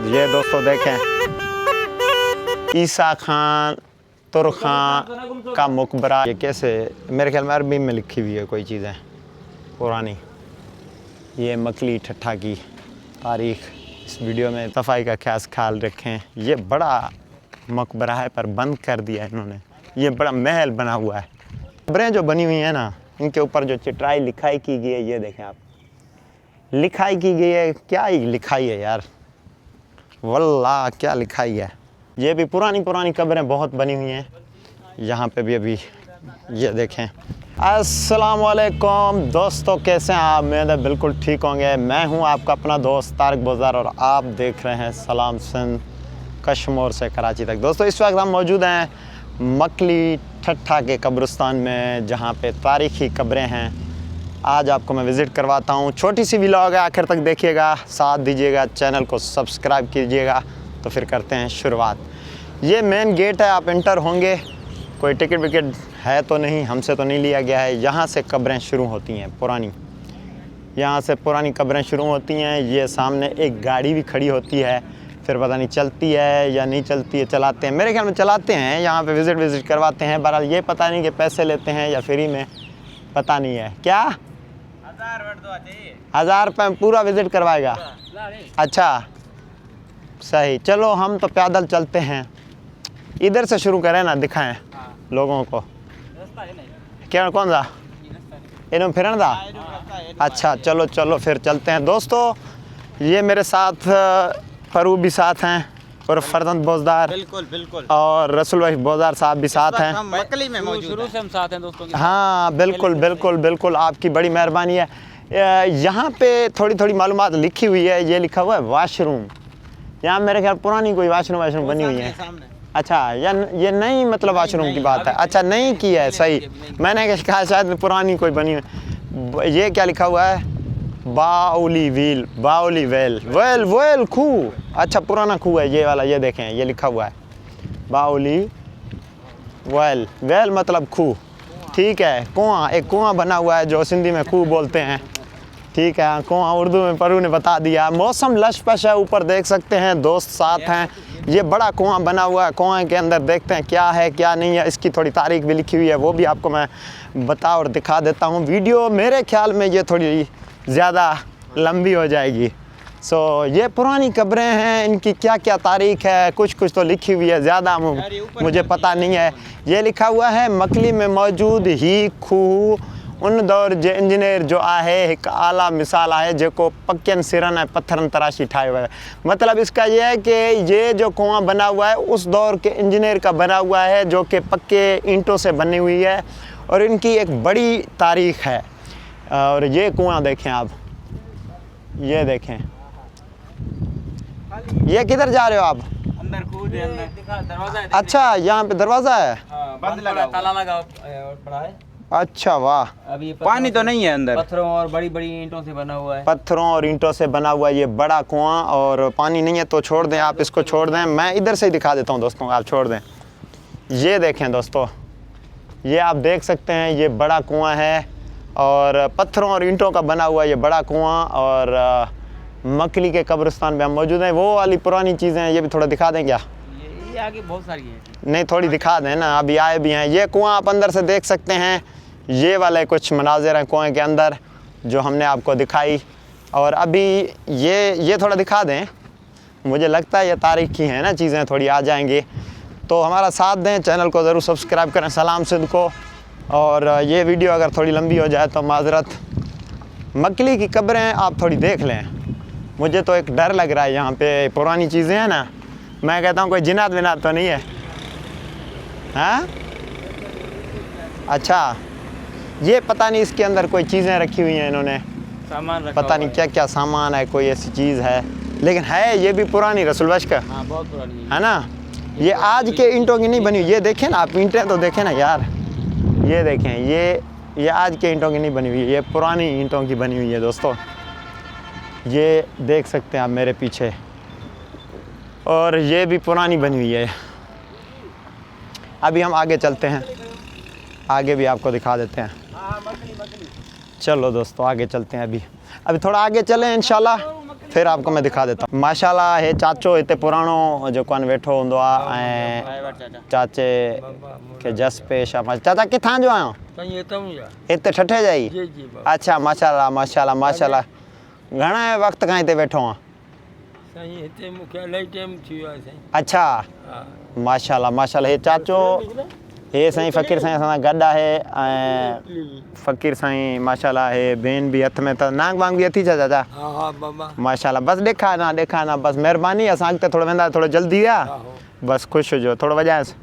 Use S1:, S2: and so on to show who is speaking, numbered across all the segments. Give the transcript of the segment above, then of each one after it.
S1: ये दोस्तों देखें, ईसा खान तुर खान का मकबरा। ये कैसे, मेरे ख्याल में अरबी में लिखी हुई है कोई चीज़ें पुरानी। ये मकली ठट्ठा की तारीख। इस वीडियो में सफाई का खास ख्याल रखें। ये बड़ा मकबरा है पर बंद कर दिया इन्होंने। ये बड़ा महल बना हुआ है। कब्रें जो बनी हुई हैं ना, इनके ऊपर जो चित्राई लिखाई की गई है, ये देखें आप, लिखाई की गई है। क्या ही लिखाई है यार, वल्लाह क्या लिखाई है। ये भी पुरानी पुरानी कब्रें बहुत बनी हुई हैं यहाँ पे भी अभी। ये देखें। अस्सलाम वालेकुम दोस्तों, कैसे हैं आप? मेरे बिल्कुल ठीक होंगे। मैं हूँ आपका अपना दोस्त तारिक बोज़ार और आप देख रहे हैं सलाम सिंध, कश्मीर से कराची तक। दोस्तों इस वक्त हम मौजूद हैं मकली ठट्ठा के कब्रिस्तान में, जहाँ पे तारीख़ी कब्रें हैं। आज आपको मैं विज़िट करवाता हूँ। छोटी सी व्लॉग है, आखिर तक देखिएगा, साथ दीजिएगा, चैनल को सब्सक्राइब कीजिएगा। तो फिर करते हैं शुरुआत। ये मेन गेट है, आप इंटर होंगे। कोई टिकट विकेट है तो नहीं, हमसे तो नहीं लिया गया है। यहाँ से कब्रें शुरू होती हैं पुरानी, यहाँ से पुरानी कब्रें शुरू होती हैं। ये सामने एक गाड़ी भी खड़ी होती है, फिर पता नहीं चलती है या नहीं चलती है। चलाते हैं, मेरे ख्याल में चलाते हैं। यहाँ पे विज़िट करवाते हैं। बहरहाल ये पता नहीं कि पैसे लेते हैं या फ्री में, पता नहीं है। क्या 1000 रुपये में पूरा विज़िट करवाएगा? अच्छा सही, चलो हम तो पैदल चलते हैं। इधर से शुरू करें ना, दिखाएं लोगों को। क्या कौन सा इन्होंने फिरन दा? अच्छा चलो चलो फिर चलते हैं। दोस्तों ये मेरे साथ फरूक भी साथ हैं और फरजंद बोज़दार,
S2: बिल्कुल बिल्कुल,
S1: और रसूल भाई बोज़दार साहब भी साथ हैं।
S2: हम मकली में मौजूद
S3: शुरू से हम साथ हैं दोस्तों के।
S1: हाँ बिल्कुल बिल्कुल बिल्कुल, आपकी बड़ी मेहरबानी है। यहाँ पे थोड़ी थोड़ी मालूमात लिखी हुई है। ये लिखा हुआ है वाशरूम। यहाँ मेरे ख्याल पुरानी कोई वाशरूम बनी हुई है। अच्छा, या ये नई मतलब वाशरूम की बात है? अच्छा नहीं की है, सही। मैंने कहा शायद पुरानी कोई बनी हुई। ये क्या लिखा हुआ है? बाउली वेल, बाउली वेल, वेल वेल खूह। अच्छा पुराना खूह है ये वाला। ये देखें, ये लिखा हुआ है बाउली वेल। वेल मतलब खूह, ठीक है। कुआं, एक कुआं बना हुआ है जो सिंधी में खूह बोलते हैं, ठीक है। कुआं उर्दू में परू ने बता दिया। मौसम लश पश है, ऊपर देख सकते हैं, दोस्त साथ हैं। ये बड़ा कुआं बना हुआ है। कुआं के अंदर देखते हैं क्या है क्या नहीं है। इसकी थोड़ी तारीख भी लिखी हुई है, वो भी आपको मैं बता और दिखा देता हूँ। वीडियो मेरे ख्याल में ये थोड़ी ज़्यादा लंबी हो जाएगी। ये पुरानी कब्रें हैं, इनकी क्या क्या तारीख है, कुछ कुछ तो लिखी हुई है, ज़्यादा मुझे पता नहीं है। ये लिखा हुआ है मकली में मौजूद ही खूह उन दौर जे इंजीनियर जो आहे एक आला मिसाल है जेको पक्कन सिरन है पत्थरन तराशी ठाए हुआ है। मतलब इसका ये है कि ये जो कुआं बना हुआ है उस दौर के इंजीनियर का बना हुआ है, जो कि पक्के ईंटों से बनी हुई है और इनकी एक बड़ी तारीख है। और ये कुआं देखें आप, ये देखें। ये किधर जा रहे हो आप?
S3: अंदर कूद है, अंदर दरवाजा है।
S1: अच्छा यहाँ पे दरवाज़ा है,
S3: बंद लगा, ताला लगा पड़ा है।
S1: अच्छा वाह।
S3: अभी
S2: पानी तो नहीं है अंदर,
S3: पत्थरों और बड़ी बड़ी ईंटों से बना हुआ है।
S1: पत्थरों और ईंटों से बना हुआ ये बड़ा कुआं, और पानी नहीं है तो छोड़ दें आप, इसको छोड़ दें। मैं इधर से ही दिखा देता हूँ दोस्तों, आप छोड़ दें। ये देखें दोस्तों, ये आप देख सकते हैं, ये बड़ा कुआं है और पत्थरों और ईंटों का बना हुआ ये बड़ा कुआं। और मकली के कब्रिस्तान में हम मौजूद हैं। वो वाली पुरानी चीज़ें हैं, ये भी थोड़ा दिखा दें क्या?
S3: ये आगे बहुत सारी है।
S1: नहीं थोड़ी दिखा दें ना, अभी आए भी हैं। ये कुआं आप अंदर से देख सकते हैं। ये वाले कुछ मनाजिर हैं कुएं के अंदर जो हमने आपको दिखाई। और अभी ये थोड़ा दिखा दें, मुझे लगता है ये तारीख की है ना चीज़ें, थोड़ी आ जाएंगी। तो हमारा साथ दें, चैनल को ज़रूर सब्सक्राइब करें सलाम सिंध को। और ये वीडियो अगर थोड़ी लंबी हो जाए तो माजरत। मकली की कब्रें आप थोड़ी देख लें। मुझे तो एक डर लग रहा है, यहाँ पे पुरानी चीज़ें हैं ना, मैं कहता हूँ कोई जिनात विनात तो नहीं है? हाँ अच्छा, ये पता नहीं इसके अंदर कोई चीज़ें रखी हुई हैं इन्होंने,
S3: सामान रखा
S1: पता नहीं क्या क्या सामान है, कोई ऐसी चीज़ है। लेकिन है ये भी पुरानी रसूल बश का,
S3: हाँ बहुत पुरानी
S1: है ना। ये आज के ईंटों की नहीं बनी हुई। ये देखें ना आप, ईंटें तो देखें ना यार, ये देखें, ये आज के ईंटों की नहीं बनी हुई है, ये पुरानी ईंटों की बनी हुई है दोस्तों। ये देख सकते हैं आप मेरे पीछे, और ये भी पुरानी बनी हुई है। अभी हम आगे चलते हैं, आगे भी आपको दिखा देते हैं। चलो दोस्तों आगे चलते हैं। अभी थोड़ा आगे चलें इंशाल्लाह। फिर आपको मैं दिखा देता हूँ। माशाल्लाह हे चाचो हिते पुराणो जेको आहे वेठो हूंदो आहे ऐं चाचे खे जस पेश आहे। चाचा किथां जो आहियो? हिते ठठे जा ई? अच्छा माशाल्लाह माशाल्लाह माशाल्लाह। घणे वक़्त खां हिते वेठो आहियां? अच्छा माशाल्लाह माशाल्लाह। हे चाचो हे साईं फ़कीर साईं असां सां गॾु आहे ऐं फ़कीर साईं माशाल्लाह। हे भेन बि हथ में त नांग वांग बि अथी छा चाचा? माशाल्लाह। बस ॾेखारना बस महिरबानी। असां अॻिते थोरो वेंदा थोरो जल्दी आहे बस ख़ुशि हुजो। थोरो वॼाएसि।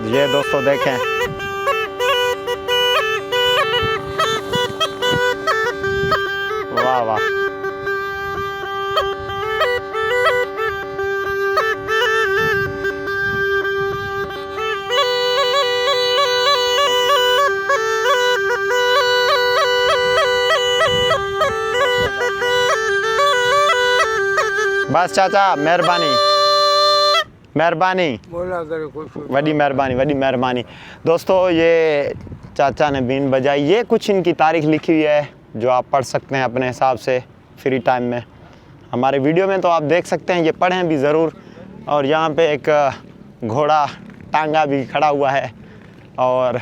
S1: ये दोस्तों देखें वाह वाह। बस चाचा मेहरबानी मेहरबानी वडी मेहरबानी। दोस्तों ये चाचा ने बीन बजाई। ये कुछ इनकी तारीख लिखी हुई है जो आप पढ़ सकते हैं अपने हिसाब से फ्री टाइम में। हमारे वीडियो में तो आप देख सकते हैं, ये पढ़ें भी ज़रूर। और यहाँ पे एक घोड़ा टांगा भी खड़ा हुआ है। और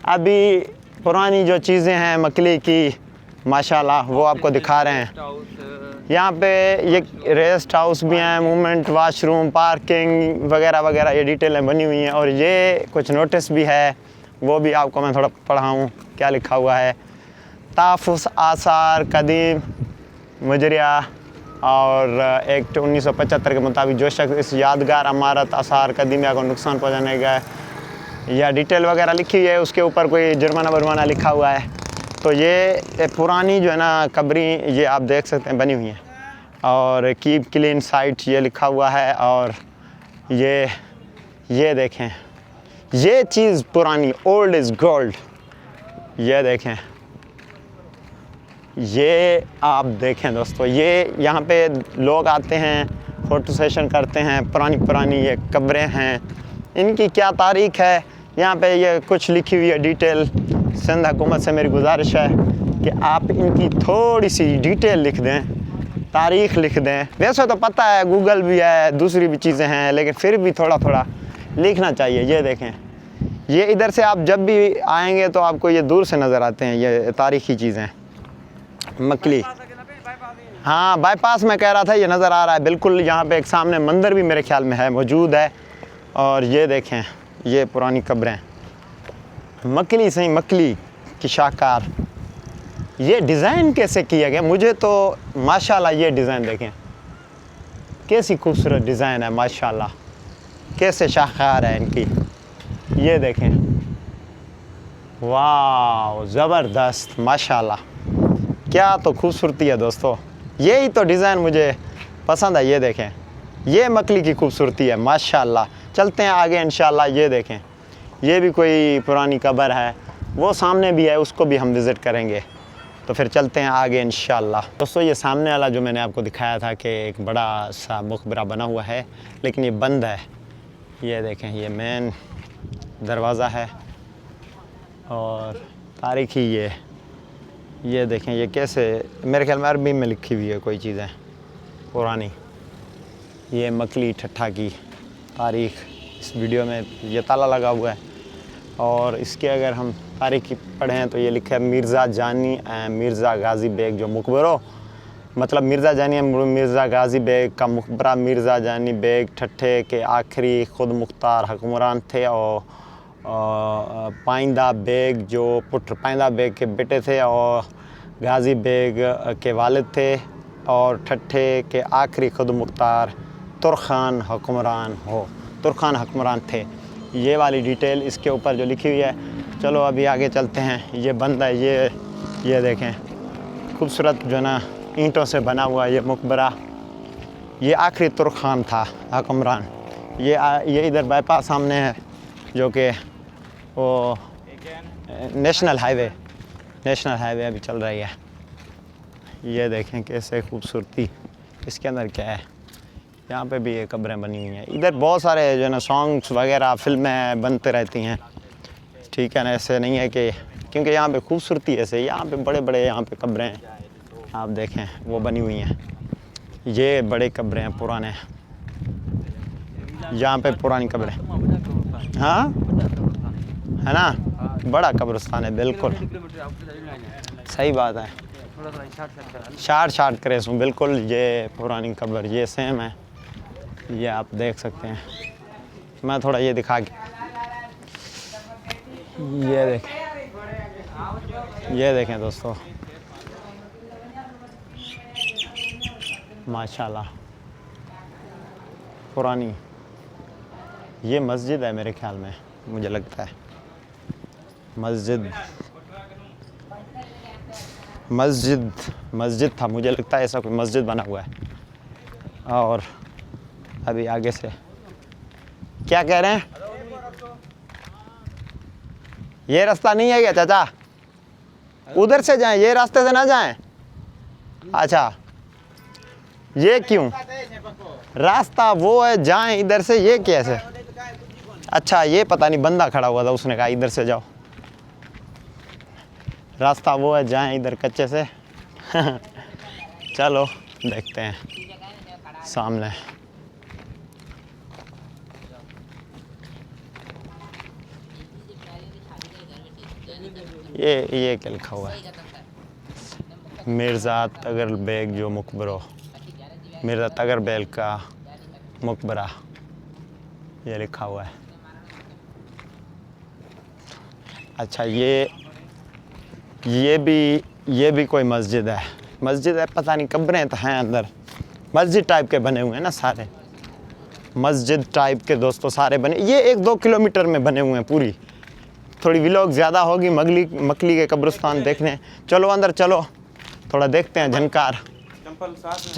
S1: अभी पुरानी जो चीज़ें हैं मकली की माशाल्लाह वो आपको दिखा रहे हैं। यहाँ पे ये रेस्ट हाउस भी हैं, मूवमेंट वाशरूम, पार्किंग वगैरह वगैरह ये डिटेलें बनी हुई हैं। और ये कुछ नोटिस भी है, वो भी आपको मैं थोड़ा पढ़ाऊँ क्या लिखा हुआ है। ताफ़ुस आसार कदीम मुजरिया और एक्ट 1975 के मुताबिक जो शख्स इस यादगार इमारत आसार कदीमिया को नुकसान पहुँचाने का या डिटेल वगैरह लिखी है, उसके ऊपर कोई जुर्माना वुर्माना लिखा हुआ है। तो ये पुरानी जो है ना कब्री ये आप देख सकते हैं बनी हुई हैं। और कीप क्लीन साइट ये लिखा हुआ है। और ये देखें, ये चीज़ पुरानी, ओल्ड इज़ गोल्ड। ये देखें, ये आप देखें दोस्तों, ये यहाँ पे लोग आते हैं, फ़ोटो सेशन करते हैं। पुरानी ये कब्रें हैं, इनकी क्या तारीख़ है यहाँ पे ये कुछ लिखी हुई है डिटेल। सिंध हुकूमत से मेरी गुजारिश है कि आप इनकी थोड़ी सी डिटेल लिख दें, तारीख़ लिख दें। वैसे तो पता है गूगल भी है, दूसरी भी चीज़ें हैं, लेकिन फिर भी थोड़ा थोड़ा लिखना चाहिए। ये देखें, ये इधर से आप जब भी आएंगे तो आपको ये दूर से नज़र आते हैं ये तारीख़ी चीज़ें। मकली, हाँ बाईपास में कह रहा था, ये नज़र आ रहा है बिल्कुल। यहाँ पे एक सामने मंदिर भी मेरे ख्याल में है, मौजूद है। और ये देखें, ये पुरानी कब्रें मकली सही, मकली की शाहकार। ये डिज़ाइन कैसे किया गया, मुझे तो माशाल्लाह ये डिज़ाइन देखें कैसी खूबसूरत डिज़ाइन है माशाल्लाह, कैसे शाहकार है इनकी। ये देखें, वाह ज़बरदस्त माशाल्लाह, क्या तो खूबसूरती है दोस्तों। यही तो डिज़ाइन मुझे पसंद है। ये देखें, ये मकली की खूबसूरती है माशाल्लाह। चलते हैं आगे इंशाल्लाह। ये देखें, ये भी कोई पुरानी कब्र है, वो सामने भी है, उसको भी हम विज़िट करेंगे। तो फिर चलते हैं आगे इंशाल्लाह। दोस्तों ये सामने वाला जो मैंने आपको दिखाया था कि एक बड़ा सा मकबरा बना हुआ है, लेकिन ये बंद है। ये देखें, ये मेन दरवाज़ा है और तारीख़ी ये देखें, ये कैसे मेरे ख्याल में अरबी में लिखी हुई है कोई चीज़ें पुरानी। ये मकली ठट्ठा की तारीख़ इस वीडियो में ये ताला लगा हुआ है। और इसके अगर हम तारीख़ पढ़ें तो ये लिखा है मिर्ज़ा जानी मिर्ज़ा गाज़ी बेग जो मकबरो, मतलब मिर्ज़ा जानी मिर्ज़ा गाज़ी बेग का मकबरा। मिर्ज़ा जानी बेग ठट्ठे के आखिरी खुद मुख्तार हुक्मरान थे और पाइंदा बेग जो पुत्र पाइंदा बेग के बेटे थे और गाज़ी बेग के वालिद थे। और ठट्ठे के आखिरी खुद मुख्तार तुर्खान हुक्मरान थे। ये वाली डिटेल इसके ऊपर जो लिखी हुई है। चलो अभी आगे चलते हैं। ये बंद है, ये देखें खूबसूरत जो ना ईंटों से बना हुआ ये मकबरा। ये आखिरी तुर्खान था हुक्मरान। ये इधर बाईपास सामने है जो कि वो नेशनल हाईवे अभी चल रही है। ये देखें कैसे खूबसूरती, इसके अंदर क्या है। यहाँ पे भी ये कब्रें बनी हुई हैं। इधर बहुत सारे जो है ना सॉन्ग्स वगैरह फिल्में बनते रहती हैं, ठीक है ना। ऐसे नहीं है कि क्योंकि यहाँ पे खूबसूरती ऐसे, यहाँ पे बड़े बड़े यहाँ पे कब्रें हैं, आप देखें वो बनी हुई हैं, ये बड़े कब्रें हैं पुराने, यहाँ पे पुरानी कब्रें, हाँ है ना, बड़ा कब्रिस्तान है बिल्कुल, सही बात है, शार्ट करे सो बिल्कुल। ये पुरानी कब्र ये सेम है, ये आप देख सकते हैं। मैं थोड़ा ये दिखा के, ये देखें दोस्तों, माशाल्लाह पुरानी ये मस्जिद है मेरे ख्याल में, मुझे लगता है मस्जिद था, मुझे लगता है ऐसा कोई मस्जिद बना हुआ है। और अभी आगे से क्या कह रहे हैं, ये रास्ता नहीं है क्या चाचा, उधर से जाएं, ये रास्ते से ना जाएं। अच्छा ये क्यों, रास्ता वो है जाएं इधर से, ये कैसे, अच्छा ये पता नहीं बंदा खड़ा हुआ था उसने कहा इधर से जाओ, रास्ता वो है जाएं इधर कच्चे से। चलो देखते हैं सामने, ये क्या लिखा हुआ है, मिर्ज़ा तगर बेग जो मकबरो, मिर्ज़ा तगर बेग का मकबरा, ये लिखा हुआ है। अच्छा ये भी कोई मस्जिद है, पता नहीं कब्रें तो हैं अंदर, मस्जिद टाइप के बने हुए हैं ना सारे, मस्जिद टाइप के दोस्तों सारे बने, ये 1-2 किलोमीटर में बने हुए हैं पूरी। थोड़ी व्लॉग ज़्यादा होगी मकली के कब्रिस्तान देखने, चलो अंदर चलो थोड़ा देखते हैं झनकार।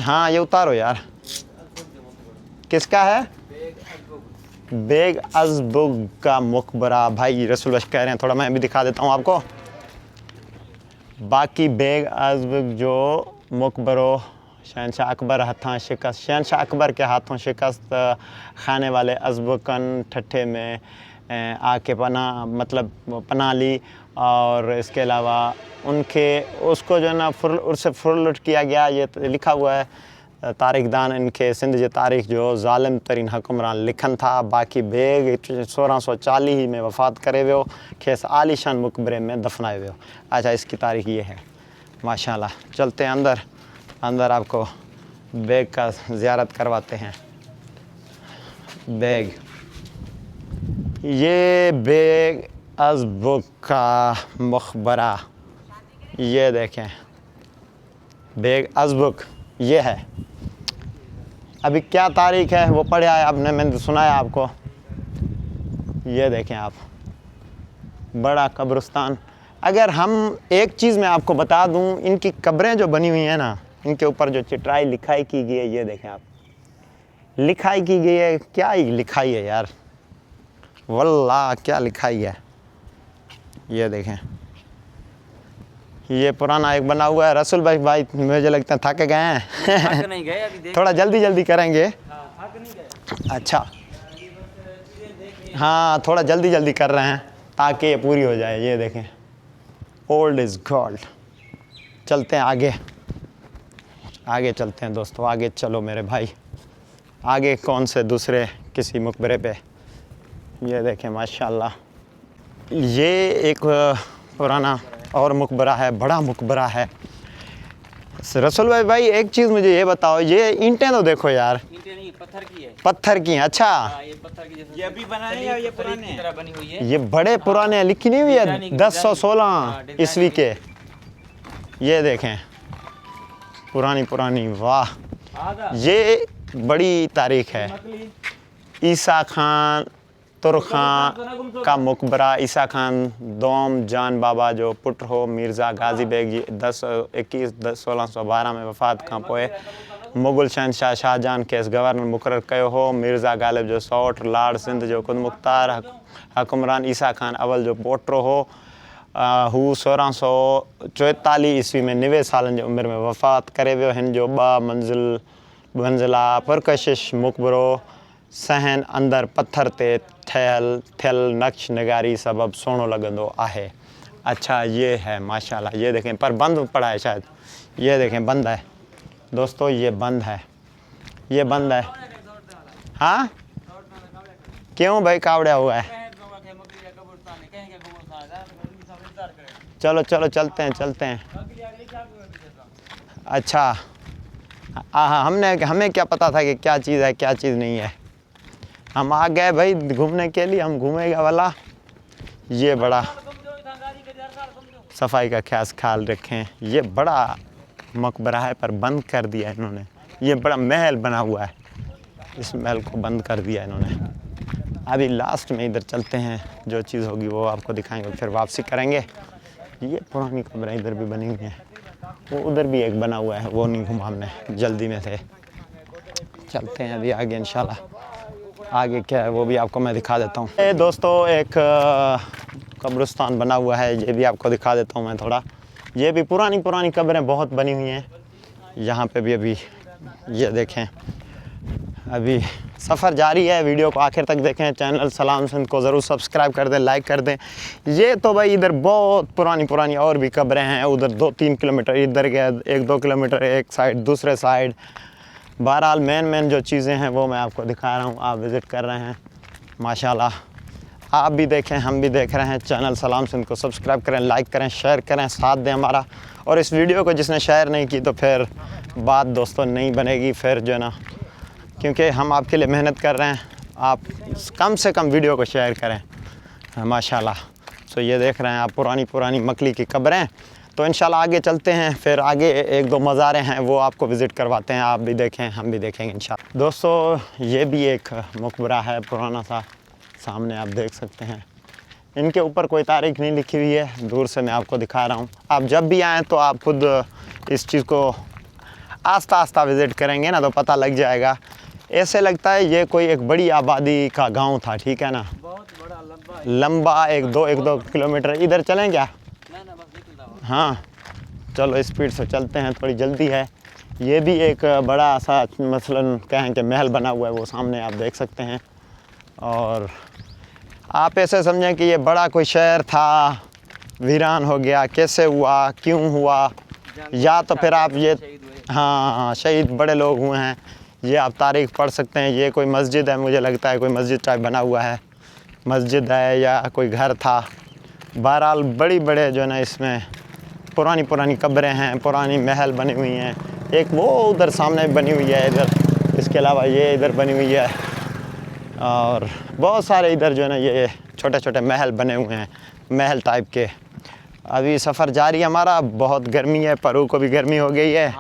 S1: हाँ ये उतारो यार, किसका है, बेग अज़बुग का मकबरा, भाई रसूल बश कह रहे हैं, थोड़ा मैं भी दिखा देता हूँ आपको। बाकी बेग अज़बुग जो मकबरो शहनशाह अकबर हाथों शिकस्त, शहनशाह अकबर के हाथों शिकस्त खाने वाले अज़बुकन ठट्ठे में आके पनाह ली, और इसके अलावा उसको जो है ना उससे फुरलुट किया गया। ये लिखा हुआ है तारीख दान इनके सिंध जी तारीख़ जो ज़ालिम तरीन हुक्मरान लिखन था। बाकी बेग 1640 में वफ़ात करे वियो, खेस आलीशान मकबरे में दफनाए वियो। अच्छा इसकी तारीख़ ये है माशाल्लाह। चलते हैं अंदर आपको बेग का ज़ियारत करवाते हैं। बेग, ये बेग अज़बुग का मकबरा, ये देखें बेग अज़बुग ये है। अभी क्या तारीख़ है वो पढ़ा है आपने, मैंने सुनाया आपको। ये देखें आप, बड़ा कब्रिस्तान। अगर हम एक चीज़ मैं आपको बता दूं, इनकी कब्रें जो बनी हुई हैं ना, इनके ऊपर जो चिट्राई लिखाई की गई है, ये देखें आप, लिखाई की गई है। क्या लिखाई है यार, वल्लाह क्या लिखाई है। ये देखें, ये पुराना एक बना हुआ है। रसूल भाई मुझे लगता है थक गए हैं।
S3: नहीं गए अभी,
S1: थोड़ा जल्दी करेंगे।
S3: थक नहीं गए।
S1: अच्छा हाँ, थोड़ा जल्दी कर रहे हैं ताकि ये पूरी हो जाए। ये देखें, ओल्ड इज़ गोल्ड। चलते हैं आगे चलते हैं दोस्तों, आगे चलो मेरे भाई। आगे कौन से दूसरे किसी मकबरे पे, ये देखें माशाल्लाह। ये एक पुराना और मकबरा है, बड़ा मकबरा है। रसूल भाई एक चीज़ मुझे ये बताओ, ये ईंटें तो देखो यार,
S3: ईंटें नहीं पत्थर की है।
S1: पत्थर की हैं। अच्छा
S3: ये पत्थर की जैसे, ये अभी बनाई है या ये पुराने तरह बनी हुई है।
S1: ये बड़े पुराने हैं, लिखी नहीं हुई है 1016 ईस्वी के। ये देखें पुरानी, वाह ये बड़ी तारीख है। ईसा खान तुर्खान का मकबरा, ईसा खान दोम जान बाबा जो पुट हो मिर्ज़ा गाज़ी बेग 1612 में वफ़ात खां पोइ मुग़ल शहनशाह शाहजहां खेसि गवर्नर मुक़ररु कयो हो। मिर्ज़ा गालिब जो सौट लॉर्ड सिंध जो ख़ुद मुख़्तार हुक्मरान ईसा खान अवल जो पोटो हो। हू 1644 ईस्वी में 90 सालनि जी उमिरि में वफ़ात करे वियो। हिन जो 2 मंज़िला पुरकशिश मकबरो सहन अंदर पत्थर ते थियल नक्श निगारी सबब सोनो लगंदो आहे। अच्छा ये है माशाल्लाह, ये देखें, पर बंद पड़ा है शायद, ये देखें बंद है दोस्तों, ये बंद है, ये बंद है। हाँ क्यों भाई कावड़ा हुआ है? चलो चलो चलते हैं चलते हैं। अच्छा हाँ, हमें क्या पता था कि क्या चीज़ है क्या चीज़ नहीं है। हम आ गए भाई घूमने के लिए, हम घूमेगा वाला। ये बड़ा सफाई का ख्याल रखें। ये बड़ा मकबरा है पर बंद कर दिया इन्होंने। ये बड़ा महल बना हुआ है, इस महल को बंद कर दिया इन्होंने। अभी लास्ट में इधर चलते हैं, जो चीज़ होगी वो आपको दिखाएंगे, फिर वापसी करेंगे। ये पुरानी कब्रें इधर भी बनी हुई हैं, वो उधर भी एक बना हुआ है, वो नहीं घुमा हमने, जल्दी में थे। चलते हैं अभी आगे इंशाल्लाह। आगे क्या है वो भी आपको मैं दिखा देता हूँ। ये दोस्तों एक कब्रिस्तान बना हुआ है, ये भी आपको दिखा देता हूँ मैं थोड़ा। ये भी पुरानी कब्रें बहुत बनी हुई हैं यहाँ पे भी। अभी ये देखें, अभी सफ़र जारी है। वीडियो को आखिर तक देखें। चैनल सलाम सिंध को ज़रूर सब्सक्राइब कर दें, लाइक कर दें। ये तो भाई इधर बहुत पुरानी और भी कब्रें हैं, उधर 2-3 किलोमीटर इधर के, 1-2 किलोमीटर एक साइड दूसरे साइड। बहरहाल मेन जो चीज़ें हैं वो मैं आपको दिखा रहा हूँ, आप विज़िट कर रहे हैं माशाल्लाह। आप भी देखें, हम भी देख रहे हैं। चैनल सलाम सिंध को सब्सक्राइब करें, लाइक करें, शेयर करें, साथ दें हमारा। और इस वीडियो को जिसने शेयर नहीं की तो फिर बात दोस्तों नहीं बनेगी फिर जो है ना, क्योंकि हम आपके लिए मेहनत कर रहे हैं। आप कम से कम वीडियो को शेयर करें माशाल्लाह। सो ये देख रहे हैं आप पुरानी मकली की कब्रें। तो इंशाल्लाह आगे चलते हैं, फिर आगे 1-2 मज़ारें हैं वो आपको विज़िट करवाते हैं। आप भी देखें, हम भी देखेंगे इंशाल्लाह। दोस्तों ये भी एक मकबरा है पुराना सा, सामने आप देख सकते हैं। इनके ऊपर कोई तारीख नहीं लिखी हुई है, दूर से मैं आपको दिखा रहा हूँ। आप जब भी आएँ तो आप खुद इस चीज़ को आस्ता विज़िट करेंगे ना तो पता लग जाएगा। ऐसे लगता है ये कोई एक बड़ी आबादी का गांव था, ठीक है ना,
S3: बहुत बड़ा
S1: लंबा 1-2 किलोमीटर। इधर चलें क्या? हाँ चलो स्पीड से चलते हैं, थोड़ी जल्दी है। ये भी एक बड़ा सा मसलन कहें कि महल बना हुआ है, वो सामने आप देख सकते हैं। और आप ऐसे समझें कि ये बड़ा कोई शहर था, वीरान हो गया, कैसे हुआ, क्यों हुआ, या तो फिर आप ये हाँ शहीद बड़े लोग हुए हैं, ये आप तारीख़ पढ़ सकते हैं। ये कोई मस्जिद है, मुझे लगता है कोई मस्जिद टाइप बना हुआ है, मस्जिद है या कोई घर था। बहरहाल बड़े जो है ना इसमें पुरानी कब्रें हैं, पुरानी महल बनी हुई हैं। एक वो उधर सामने बनी हुई है इधर, इसके अलावा ये इधर बनी हुई है। और बहुत सारे इधर जो है ना ये छोटे महल बने हुए हैं, महल टाइप के। अभी सफ़र जारी है हमारा। बहुत गर्मी है, परू को भी गर्मी हो गई है,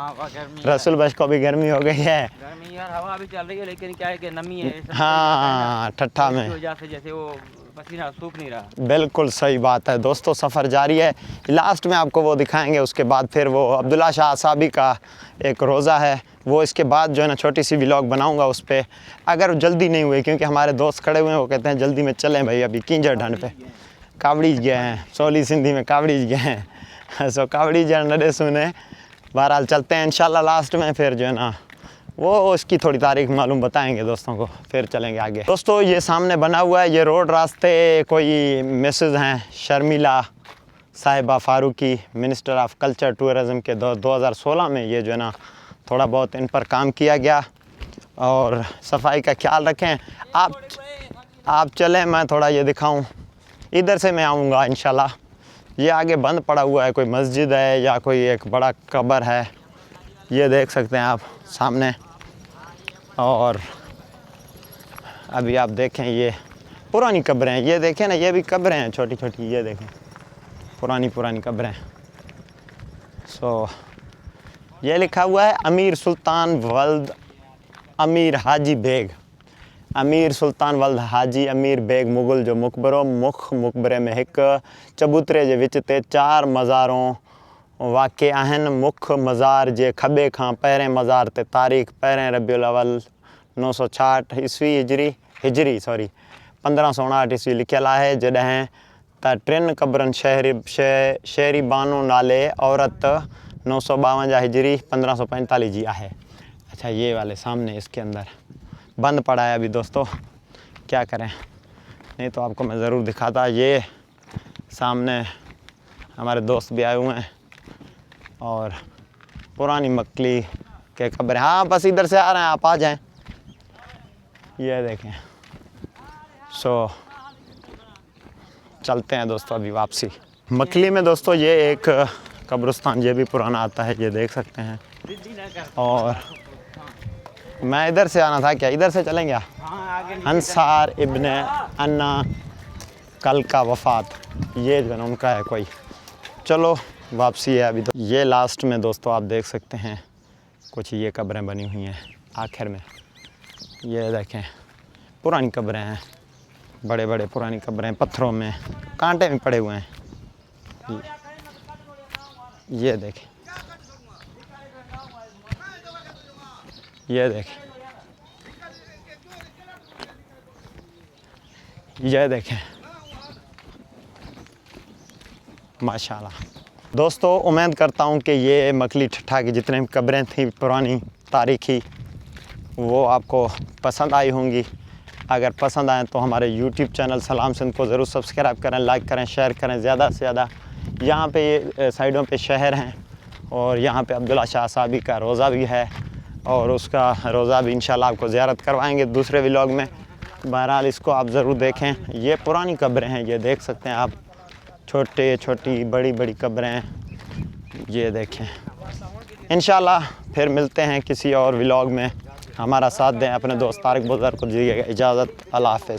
S1: रसूल बश को भी गर्मी हो गई है।
S3: गर्मी यार, हवा भी चल रही है लेकिन क्या है कि नमी है।
S1: हाँ ठट्ठा में
S3: वजह से जैसे वो पसीना सूख नहीं रहा।
S1: बिल्कुल सही बात है दोस्तों, सफ़र जारी है। लास्ट में आपको वो दिखाएंगे, उसके बाद फिर वो अब्दुल्ला शाह साहबी का एक रोज़ा है, वो इसके बाद जो है ना छोटी सी व्लॉग बनाऊंगा उस पर, अगर जल्दी नहीं हुई। क्योंकि हमारे दोस्त खड़े हुए हैं, वो कहते हैं जल्दी में चलें भाई, अभी कींजर ढंड पे कावड़ीज गए हैं, सोली सिंधी में कावड़ीज गए हैं। सो कावड़ीज नडे सुने। बहरहाल चलते हैं इंशाल्लाह। लास्ट में फिर जो है ना वो उसकी थोड़ी तारीख मालूम बताएंगे दोस्तों को, फिर चलेंगे आगे। दोस्तों ये सामने बना हुआ है, ये रोड रास्ते कोई मिसेज हैं शर्मिला साहिबा Farooqui, minister of culture tourism के 2016 में ये जो है ना थोड़ा बहुत इन पर काम किया गया। और सफाई का ख्याल रखें। आप चलें, मैं थोड़ा ये दिखाऊं। इधर से मैं आऊँगा इंशाल्लाह। ये आगे बंद पड़ा हुआ है, कोई मस्जिद है या कोई एक बड़ा कब्र है, ये देख सकते हैं आप सामने। और अभी आप देखें ये पुरानी कब्रें हैं, ये देखें ना, ये भी कब्रें हैं छोटी, ये देखें पुरानी कब्रें। सो ये लिखा हुआ है अमीर सुल्तान वल्द अमीर हाजी बेग, अमीर सुल्तान वल्द हाजी अमीर बेग मुगल जो मुकबरो मुकबरे में एक चबूतरे जे विच ते 4 मज़ारों वाक़े आहिनि। मुख मज़ार जे खॿे खां पहिरें मज़ार ते तारीख़ 1 रबीउल अव्वल 966 ईस्वी हिजरी 1559 ईस्वी लिखियल आहे, जॾहिं त 3 क़ब्रनि शहरी बानो नाले औरत 952 हिजरी 1545 जी आहे। अच्छा ये वाले सामने इसके अंदर बंद पड़ा है अभी दोस्तों, क्या करें, नहीं तो आपको मैं ज़रूर दिखाता। ये सामने हमारे दोस्त भी आए हुए हैं और पुरानी मकली के कब्र। हाँ बस इधर से आ रहे हैं, आप आ जाएं। ये देखें। सो चलते हैं दोस्तों अभी वापसी। मकली में दोस्तों ये एक कब्रिस्तान ये भी पुराना आता है, ये देख सकते हैं। और मैं इधर से आना था, क्या इधर से चलेंगे? अंसार इब्ने अन्ना कल का वफ़ात, ये जो है उनका है कोई। चलो वापसी है अभी। तो ये लास्ट में दोस्तों आप देख सकते हैं कुछ ये कब्रें बनी हुई हैं आखिर में। ये देखें पुरानी कब्रें हैं, बड़े बड़े पुरानी कब्रें, पत्थरों में कांटे भी पड़े हुए हैं। ये देखें, ये देखें, ये देखें, माशाल्लाह। दोस्तों उम्मीद करता हूँ कि ये मकली ठट्ठा की जितने भी कब्रें थी पुरानी तारीखी, वो आपको पसंद आई होंगी। अगर पसंद आए तो हमारे YouTube चैनल सलाम सिंध को ज़रूर सब्सक्राइब करें, लाइक करें, शेयर करें ज़्यादा से ज़्यादा। यहाँ पे ये साइडों पे शहर हैं और यहाँ पे अब्दुल्ला शाह साहबी का रोज़ा भी है और उसका रोज़ा भी इंशाल्लाह आपको ज़ियारत करवाएंगे दूसरे व्लॉग में। बहरहाल इसको आप ज़रूर देखें। ये पुरानी कब्रें हैं, ये देख सकते हैं आप, छोटे छोटी बड़ी बड़ी कब्रें, ये देखें। इंशाल्लाह फिर मिलते हैं किसी और व्लॉग में। हमारा साथ दें। अपने दोस्त तारिक बुज़र को दीजिएगा इजाज़त। अल्लाह हाफ़िज़।